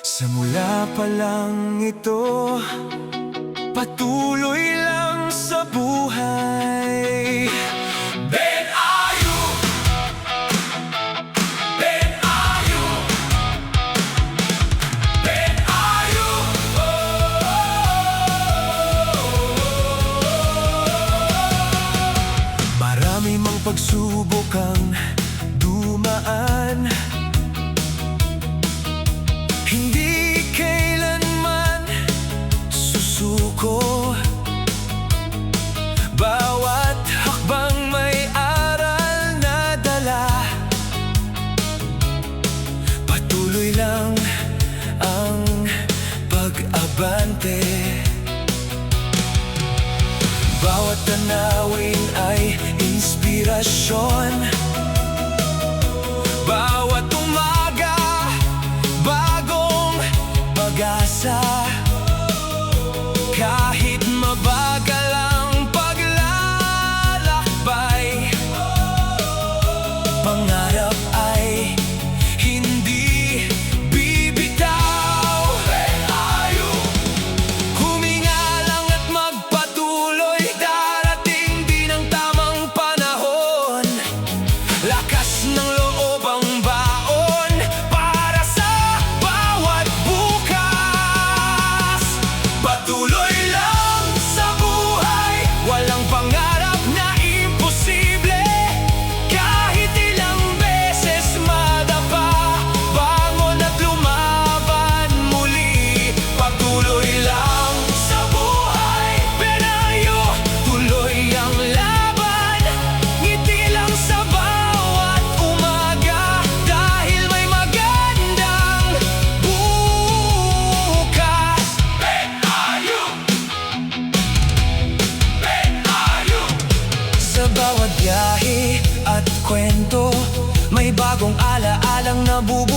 Simula pa lang ito, patuloy lang sa buhay. Ben Ayu, Ben Ayu, Ben Ayu, Marami mang pagsubok ang dumaan, hindi kailanman susuko. Bawat hakbang may aral na dala, patuloy lang ang pag-abante. Bawat tanawin ay inspirasyon, bawat umaga bagong pag-asa. Kahit mabagal ang paglalakbay, pangarap ay hindi bibitaw. Ben Ayu, huminga lang at magpatuloy, darating din ang tamang panahon. Lakas ng loob ang baon para sa bawat bukas. Patuloy lang sa buhay, walang pangarap na imposible. Kahit ilang beses madapa, bangon at lumaban muli. Patuloy lang sa buhay, Ben Ayu, tuloy ang laban. Ngiti lang sa bawat umaga, dahil may magandang bukas. Ben Ayu, Ben Ayu. Sa bawat biyahe at kwento, may bagong alaalang nabubuhay.